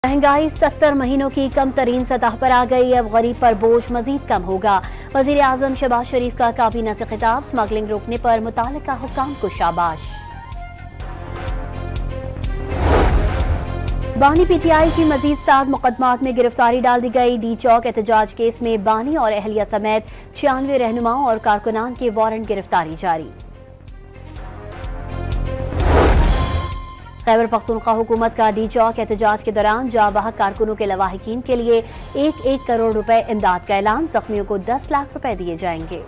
महंगाई 70 महीनों की कम तरीन सतह पर आ गई। अब गरीब पर बोझ मजीद कम होगा। वजीर आजम शहबाज शरीफ का काबीना से खिताब। स्मगलिंग रोकने पर मुतालिका हुक्काम को शाबाश। बानी पीटीआई की मजीद 7 मुकदमात में गिरफ्तारी डाल दी गई। डी चौक एहतजाज केस में बानी और अहलिया समेत 96 रहनुमाओं और कारकुनान के वारंट गिरफ्तारी जारी। खैबर पख्तूनख्वा हुकूमत का डी चौक एहतजाज के दौरान जाबाहक कारकुनों के लवाहिकीन के लिए 1-1 करोड़ रुपए इमदाद का ऐलान। जख्मियों को 10 लाख रुपए दिए जाएंगे।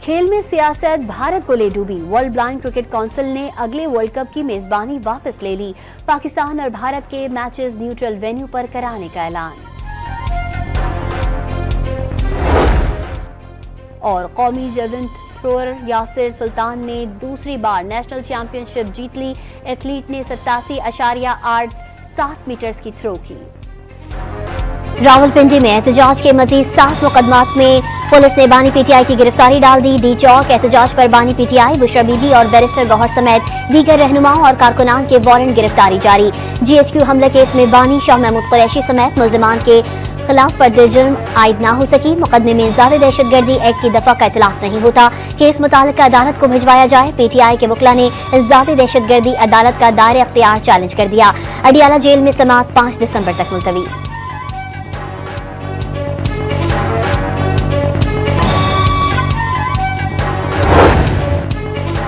खेल में सियासत भारत को ले डूबी। वर्ल्ड ब्लाइंड क्रिकेट काउंसिल ने अगले वर्ल्ड कप की मेजबानी वापस ले ली। पाकिस्तान और भारत के मैचेस न्यूट्रल वेन्यू पर कराने का ऐलान। और कौमी जेवलिन थ्रोअर यासिर सुल्तान ने दूसरी बार नेशनल चैंपियनशिप जीत ली। एथलीट ने 87.87 मीटर्स की थ्रो की। रावलपिंडी में एहतजाज के मजीद 7 मुकदमात में पुलिस ने बानी पीटीआई की गिरफ्तारी डाल दी। डी चौक एहतजाज पर बानी पीटीआई, बुशरा बीबी और बैरिस्टर गौहर समेत दीगर रहनुमाओं और कारकुनान के वारंट गिरफ्तारी जारी। GHQ हमला केस में बानी, शाह महमूद कुरैशी समेत मुल्जिमान के खिलाफ फर्द जुर्म आयद ना हो सकी। मुकदमे में ज़ात दहशतगर्दी एक्ट की दफा का इतलाफ नहीं होता। केस मुतालिका अदालत को भिजवाया जाए। पीटीआई के वकला ने ज़ात दहशतगर्दी अदालत का दायरे अख्तियार चैलेंज कर दिया। अडियाला जेल में समाअत 5 दिसंबर तक मुलतवी।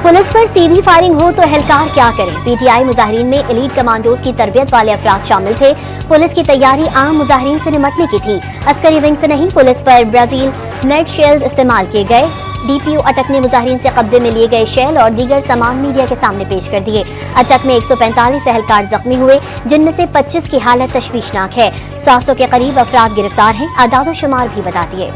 पुलिस पर सीधी फायरिंग हो तो एहलकार क्या करें। पीटीआई मुजाहिरीन में एलीट कमांडोज की तरबियत वाले अफराद शामिल थे। पुलिस की तैयारी आम मुजाहिरीन से निमटने की थी। अस्करी विंग से नहीं, पुलिस पर ब्राजील नेट शेल्स इस्तेमाल किए गए। DPO अटक ने मुजाहिरीन से कब्जे में लिए गए शेल और दीगर सामान मीडिया के सामने पेश कर दिए। अटक में 145 एहलकार जख्मी हुए, जिनमें से 25 की हालत तशवीशनाक है। 700 के करीब अफराद गिरफ्तार हैं। आदाद शुमार भी बता दिए।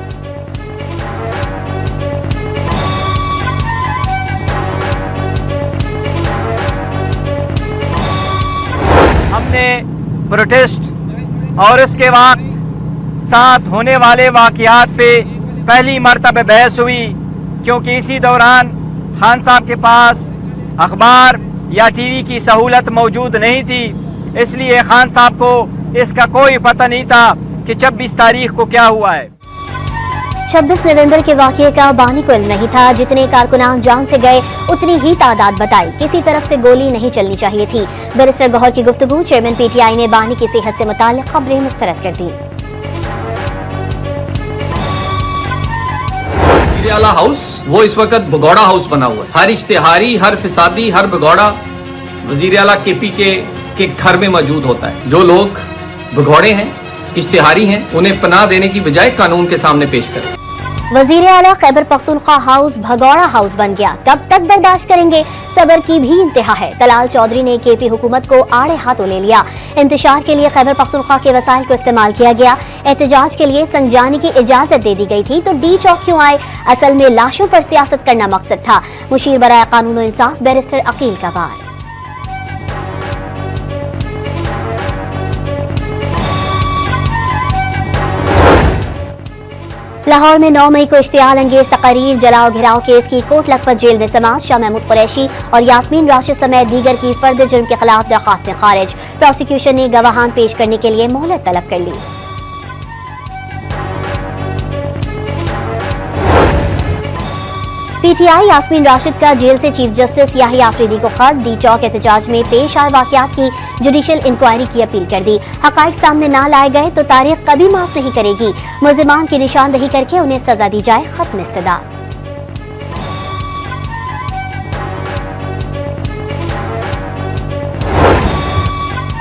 हमने प्रोटेस्ट और इसके वक्त साथ होने वाले वाक़यात पे पहली मरतबा बहस हुई, क्योंकि इसी दौरान खान साहब के पास अखबार या TV की सहूलत मौजूद नहीं थी। इसलिए खान साहब को इसका कोई पता नहीं था कि 26 तारीख को क्या हुआ है। 26 नवंबर के वाक़ये का बानी को इल्म नहीं था। जितने कारकुनान जान से गए उतनी ही तादाद बताई। किसी तरफ से गोली नहीं चलनी चाहिए थी। बैरिस्टर गौहर की गुफ्तगू। चेयरमैन पीटीआई ने बानी की सेहत से मुताल्लिक खबरें मुस्तरद कर दी। वजीर-ए-आला हाउस वो इस वक्त भगौड़ा हाउस बना हुआ है। हर इश्तिहारी, हर फिसादी, हर भगौड़ा वजीर-ए-आला KP के घर में मौजूद होता है। जो लोग भगौड़े हैं, इश्तिहारी हैं, उन्हें पनाह देने की बजाय कानून के सामने पेश करें। वजीर आला खैबर पख्तूनख्वा हाउस भगौड़ा हाउस बन गया। कब तक बर्दाश्त करेंगे। सबर की भी इंतहा है। तलाल चौधरी ने KP हुकूमत को आड़े हाथों ले लिया। इंतशार के लिए खैबर पख्तूनख्वा के वसाइल को इस्तेमाल किया गया। एहतजाज के लिए संजानी की इजाजत दे दी गई थी तो डी चौक क्यों आए। असल में लाशों पर सियासत करना मकसद था। मुशीर बराए कानून और इंसाफ बैरिस्टर अकील का बार। लाहौर में 9 मई को इश्तियाल अंगेज तकारीर, जलाओ घिराव केस की कोट लखपत जेल में समाअत। शाह महमूद कुरैशी और यास्मीन राशिद समेत दीगर की फर्द जुर्म के खिलाफ दरखास्तें खारिज। प्रोसिक्यूशन ने गवाहान पेश करने के लिए मोहलत तलब कर ली। पीटीआई यास्मीन राशिद का जेल से चीफ जस्टिस याहिया आफरीदी को खत। डी चौक एहतजाज में पेश आए वाकयात की जुडिशियल इंक्वायरी की अपील कर दी। हकाइक सामने ना लाए गए तो तारीख कभी माफ नहीं करेगी। मुल्जिमान की निशानदही करके उन्हें सजा दी जाए। खत्म इस्तदा।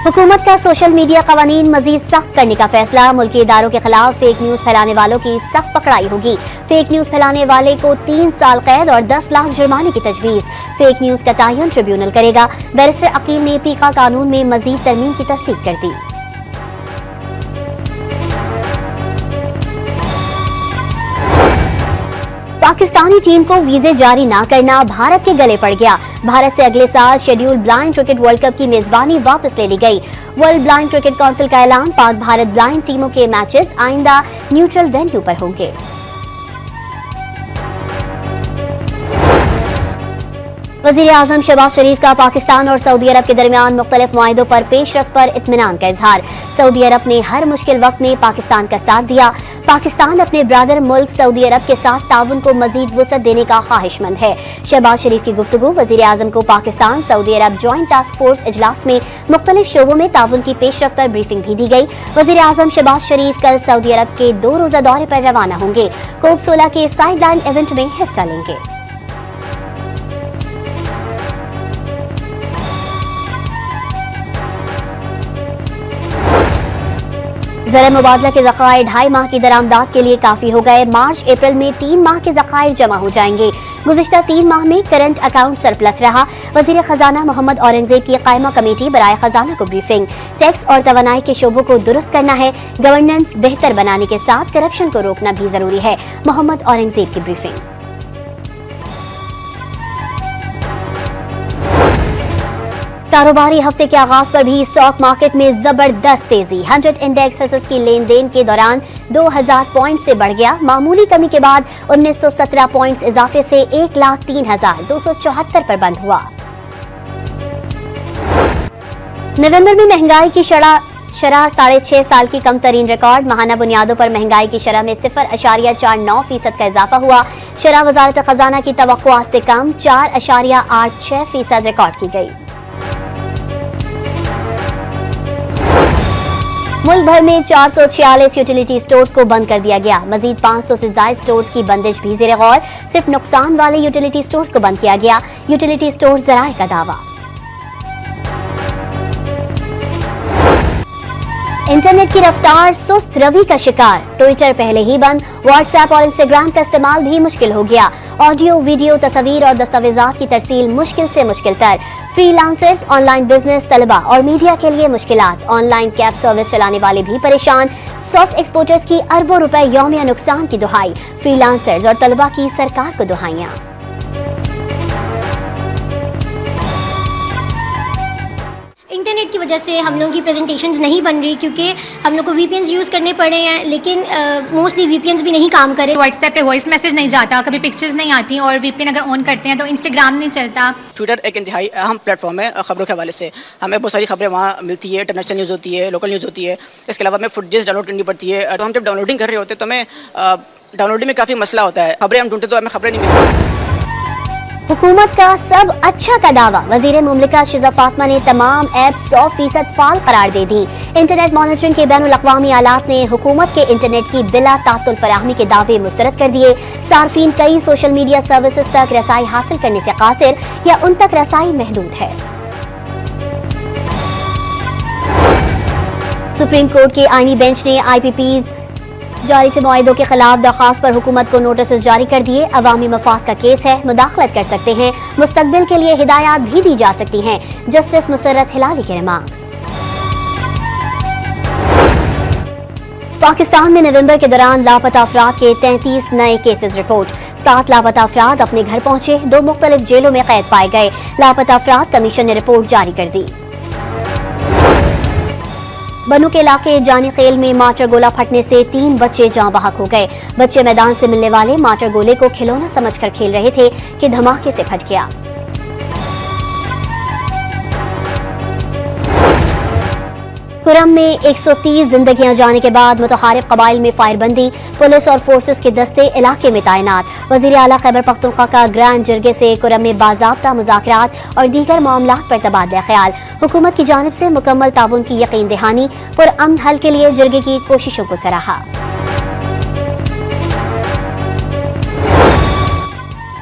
हुकूमत का सोशल मीडिया कवानीन मजीद सख्त करने का फैसला। मुल्की इदारों के खिलाफ फेक न्यूज फैलाने वालों की सख्त पकड़ाई होगी। फेक न्यूज फैलाने वाले को 3 साल कैद और 10 लाख जुर्माने की तजवीज़। फेक न्यूज का तयन ट्रिब्यूनल करेगा। बैरिस्टर अकील ने पीका कानून में मजीद तरमीम की तस्दीक कर दी। पाकिस्तानी टीम को वीजे जारी ना करना भारत के गले पड़ गया। भारत से अगले साल schedule blind cricket world cup की मेजबानी वापस ले ली गई। वर्ल्ड ब्लाइंड क्रिकेट काउंसिल का ऐलान। पाक भारत ब्लाइंड टीमों के मैचेस आइंदा न्यूट्रल वेन्यू पर होंगे। वज़ीर आज़म शहबाज शरीफ का पाकिस्तान और सऊदी अरब के दरमियान मुख्तलिफ मुआहिदों पर पेशरफ्त पर इत्मीनान का इजहार। सऊदी अरब ने हर मुश्किल वक्त में पाकिस्तान का साथ दिया। पाकिस्तान अपने ब्रादर मुल्क सऊदी अरब के साथ ताउन को मजीद वुसअत देने का ख्वाहिशमंद है। शहबाज शरीफ की गुफ्तगू। वज़ीर आज़म को पाकिस्तान सऊदी अरब जॉइंट टास्क फोर्स इजलास में मुख्तलिफ शोबों में ताउन की पेशरफ्त पर ब्रीफिंग भी दी गई। वज़ीर आज़म शहबाज शरीफ कल सऊदी अरब के 2 रोज़ा दौरे पर रवाना होंगे। कोप 16 के साइड लाइन इवेंट में हिस्सा लेंगे। ज़र मुबादला के ज़खायर 2.5 माह की दरामदाद के लिए काफ़ी हो गए। मार्च अप्रैल में 3 माह के ज़खायर जमा हो जाएंगे। गुज़िश्ता 3 माह में करंट अकाउंट सरप्लस रहा। वज़ीर ख़जाना मोहम्मद औरंगज़ेब की कायमा कमेटी बराए ख़जाना को ब्रीफिंग। टैक्स और तवानाई के शोबों को दुरुस्त करना है। गवर्नेंस बेहतर बनाने के साथ करप्शन को रोकना भी ज़रूरी है। मोहम्मद औरंगज़ेब की ब्रीफिंग। कारोबारी हफ्ते के आगाज पर भी स्टॉक मार्केट में जबरदस्त तेजी। 100 इंडेक्स हिस्सेस की लेन देन के दौरान 2000 पॉइंट से बढ़ गया। मामूली कमी के बाद 1917 पॉइंट्स इजाफे से 1,03,274 पर बंद हुआ। नवंबर में महंगाई की शरह 6.5 साल की कम तरीन रिकॉर्ड। माहाना बुनियादों पर महंगाई की शरह में 0.49% का इजाफा हुआ। शरह वजारत खजाना की तवक्कुआत से कम 4.86% रिकॉर्ड की गई। मुल्क भर में 446 यूटिलिटी स्टोर्स को बंद कर दिया गया। मजीद 500 से ज्यादा स्टोर्स की बंदिश भी ज़ेर गौर। सिर्फ नुकसान वाले यूटिलिटी स्टोर्स को बंद किया गया। यूटिलिटी स्टोर ज़राए का दावा। इंटरनेट की रफ्तार सुस्त रवि का शिकार। ट्विटर पहले ही बंद। व्हाट्सएप और इंस्टाग्राम का इस्तेमाल भी मुश्किल हो गया। ऑडियो, वीडियो, तस्वीर और दस्तावेजात की तरसील मुश्किल से मुश्किल तर। फ्रीलांसर्स, ऑनलाइन बिजनेस, तलबा और मीडिया के लिए मुश्किलात। ऑनलाइन कैब सर्विस चलाने वाले भी परेशान। सॉफ्ट एक्सपोर्टर्स की अरबों रुपए यौमिया नुकसान की दुहाई। फ्रीलांसर्स और तलबा की सरकार को दुहाइयां। इंटरनेट की वजह से हम लोगों की प्रेजेंटेशंस नहीं बन रही क्योंकि हम लोग को वीपीएन्स यूज़ करने पड़े हैं, लेकिन मोस्टली वीपीएन्स भी नहीं काम करे। व्हाट्सएप पे वॉइस मैसेज नहीं जाता, कभी पिक्चर्स नहीं आती, और वीपीएन अगर ऑन करते हैं तो इंस्टाग्राम नहीं चलता। ट्विटर एक इंतहाई अहम प्लेटफॉर्म है खबरों के हवाले से। हमें बहुत सारी खबरें वहाँ मिलती है। इंटरनेशनल न्यूज़ होती है, लोकल न्यूज़ होती है। इसके अलावा हमें फुटेज डाउनलोड करनी पड़ती है। तो हम जब डाउनलोडिंग कर रहे होते हैं तो हमें डाउनलोडिंग में काफ़ी मसला होता है। खबरें हम ढूंढते तो हमें खबरें नहीं मिलती। हुकूमत का सब अच्छा का दावा। वजीर मुमलिकत शिजा फातिमा ने तमाम ऐप्स 100% फाल करार दे दी। इंटरनेट मॉनिटरिंग के बैनुल अक़वामी आलात ने हुकूमत के इंटरनेट की बिला तातुल फराहमी के दावे मुस्तरद कर दिए। सार्फिन कई सोशल मीडिया सर्विसेज तक रसाई हासिल करने से कासिर या उन तक रसाई महदूद है। सुप्रीम कोर्ट के आईनी बेंच ने IPPs जारी से मुआहिदों के खिलाफ दरख्वास्त पर हुकूमत को नोटिस जारी कर दिए। अवामी मफाद का केस है, मुदाखलत कर सकते हैं। मुस्तकबिल के लिए हिदायत भी दी जा सकती हैं। जस्टिस मुसर्रत हिलाली के रिमार्क्स। पाकिस्तान में नवंबर के दौरान लापता अफराद के 33 नए केसेस रिपोर्ट। 7 लापता अफराद अपने घर पहुंचे। 2 मुख्तलिफ जेलों में कैद पाए गए। लापता अफराद कमीशन ने रिपोर्ट जारी कर दी। बनू के इलाके जानी खेल में माटर गोला फटने से 3 बच्चे जाँ बहक हो गए। बच्चे मैदान से मिलने वाले माटर गोले को खिलौना समझकर खेल रहे थे कि धमाके से फट गया। कुरम में 130 जिंदगियां जाने के बाद मुतहारिब कबाइल में फायरबंदी। पुलिस और फोर्सेस के दस्ते इलाके में तैनात। वजीर आला खैबर पख्तूनख्वा का ग्रैंड जरगे से कुरम में बाज़ाब्ता मुज़ाकरात और दीगर मामलात पर तबादला ख्याल। हुकूमत की जानिब से मुकम्मल ताउन की यकीन दहानी। पुरअमन हल के लिए जरगे की कोशिशों को सराहा।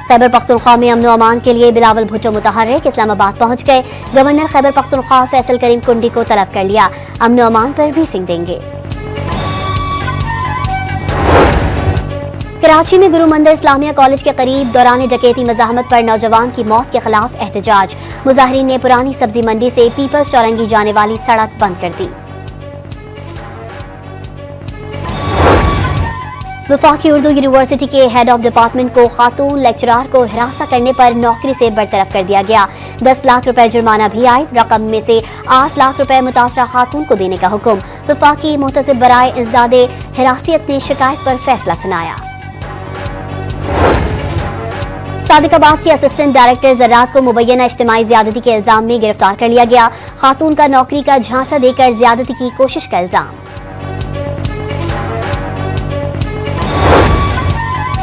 खैबर पख्तूनख्वा में अमन अमान के लिए बिलावल भुट्टो मुतहर्रिक इस्लामाबाद पहुंच गए। गवर्नर खैबर पख्तूनख्वा फैसल करीम कुंडी को तलब कर लिया। अमन अमान पर ब्रीफिंग देंगे। कराची में गुरु मंदिर इस्लामिया कॉलेज के करीब दौरान डकैती मज़ाहमत पर नौजवान की मौत के खिलाफ एहतजाज। मुजाहिरीन ने पुरानी सब्जी मंडी से पीपल्स चौरंगी जाने वाली सड़क बंद कर दी। वफाकी उर्दू यूनिवर्सिटी के हेड ऑफ डिपार्टमेंट को खातून लेक्चरार को हिरासा करने पर नौकरी से बरतरफ कर दिया गया। 10 लाख रुपए जुर्माना भी आए। रकम में से 8 लाख रुपए मुतासरा खातून को देने का हुक्म। वफाकी मुहतसिब बराए इंसदादे हिरासियत ने शिकायत पर फैसला सुनाया। सादिकाबाद के असिस्टेंट डायरेक्टर ज़राअत को मुबैना इज्तिमाई ज़्यादती के इल्जाम में गिरफ्तार कर लिया गया। खातून का नौकरी का झांसा देकर ज़्यादती की कोशिश का इल्जाम।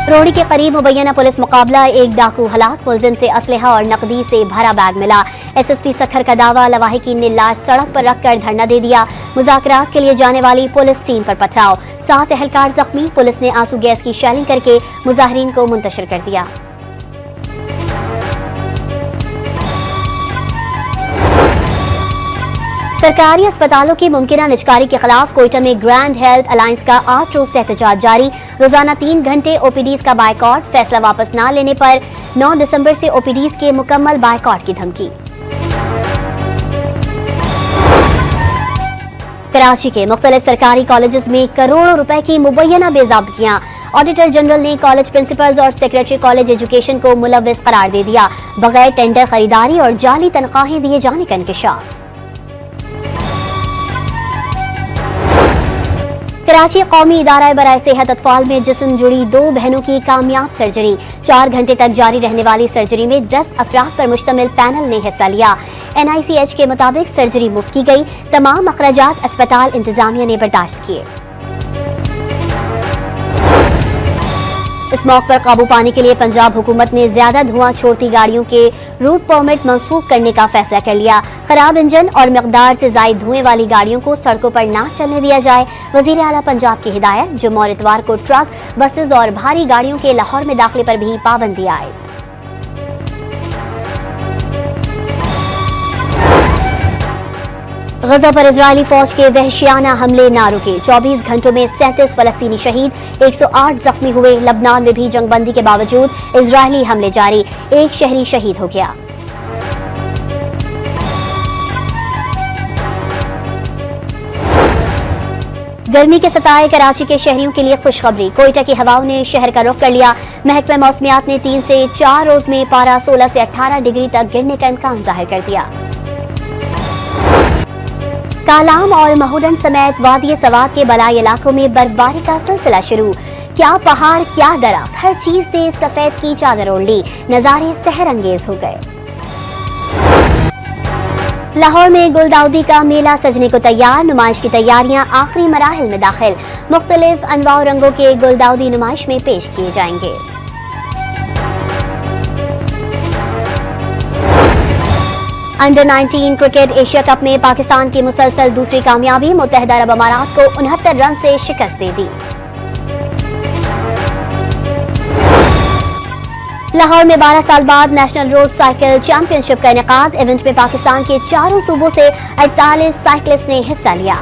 रोहड़ी के करीब मुबैना पुलिस मुकाबला, एक डाकू हलाक, मुलजिम से असलहा और नकदी से भरा बैग मिला। SSP सखर का दावा, लवाहिकीन ने लाश सड़क पर रखकर धरना दे दिया। मुज़ाकरात के लिए जाने वाली पुलिस टीम पर पथराव, 7 एहलकार जख्मी। पुलिस ने आंसू गैस की शेलिंग करके मुजाहिरीन को मुंतशिर कर दिया। सरकारी अस्पतालों की मुमकिना निजकारी के खिलाफ कोयटा में ग्रैंड हेल्थ अलायंस का 8 रोज से एहतजाज जारी। रोजाना 3 घंटे OPDs का बायकॉट, फैसला वापस न लेने पर 9 दिसंबर से OPDs के मुकम्मल बायकॉट की धमकी। कराची के मुख्तलिफ सरकारी कॉलेजेस में करोड़ों रुपए की मुबैना बेज़ाब्तियां। ऑडिटर जनरल ने कॉलेज प्रिंसिपल्स और सेक्रेटरी कॉलेज एजुकेशन को मुलव्विस करार दे दिया। बगैर टेंडर खरीदारी और जाली तनख्वाहें दिए जाने का इंकशाफ। कराची कौमी इदारा बराए सेहत अतफाल में जिस्म जुड़ी 2 बहनों की कामयाब सर्जरी। 4 घंटे तक जारी रहने वाली सर्जरी में 10 अफराद पर मुश्तमिल पैनल ने हिस्सा लिया। NICH के मुताबिक सर्जरी मुफ्त की गई। तमाम अखराजात अस्पताल इंतजामिया ने बर्दाश्त किए। इस मौके पर काबू पाने के लिए पंजाब हुकूमत ने ज्यादा धुआं छोड़ती गाड़ियों के रूट परमिट मंसूख करने का फैसला कर लिया। खराब इंजन और मिकदार से जायद धुएं वाली गाड़ियों को सड़कों पर ना चलने दिया जाए। वजीर आला पंजाब की हिदायत। जुम्मा और इतवार को ट्रक, बसेज और भारी गाड़ियों के लाहौर में दाखिले पर भी पाबंदी आए। गजा पर इजरायली फौज के वहशियाना हमले ना रुके। 24 घंटों में 37 फलस्तीनी शहीद, 108 जख्मी हुए। लबनान में भी जंगबंदी के बावजूद इजरायली हमले जारी, 1 शहरी शहीद हो गया। गर्मी के सताए कराची के शहरियों के लिए खुशखबरी। कोयटा की हवाओं ने शहर का रुख कर लिया। महकमा मौसमियात ने 3 से 4 रोज में पारा 16 से 18 डिग्री तक गिरने का इम्कान जाहिर कर दिया। कालाम और महूडन समेत वादी सवात के बलाई इलाकों में बर्फबारी का सिलसिला शुरू। क्या पहाड़, क्या दरख्त, हर चीज ने सफेद की चादर ओढ़ ली। नजारे सहर अंगेज हो गए। लाहौर में गुलदाउदी का मेला सजने को तैयार। नुमाइश की तैयारियां आखिरी मराहिल में दाखिल। मुख्तलिफ अनवाउ रंगों के गुलदाउदी नुमाइश में पेश किए जाएंगे। अंडर 19 क्रिकेट एशिया कप में पाकिस्तान की मुसलसल दूसरी कामयाबी। मुत्तहिदा अरब अमारात को 69 रन से शिकस्त दे दी। लाहौर में 12 साल बाद नेशनल रोड साइकिल चैंपियनशिप का इनेकाद। इवेंट में पाकिस्तान के 4 सूबों से 48 साइकिलिस्ट ने हिस्सा लिया।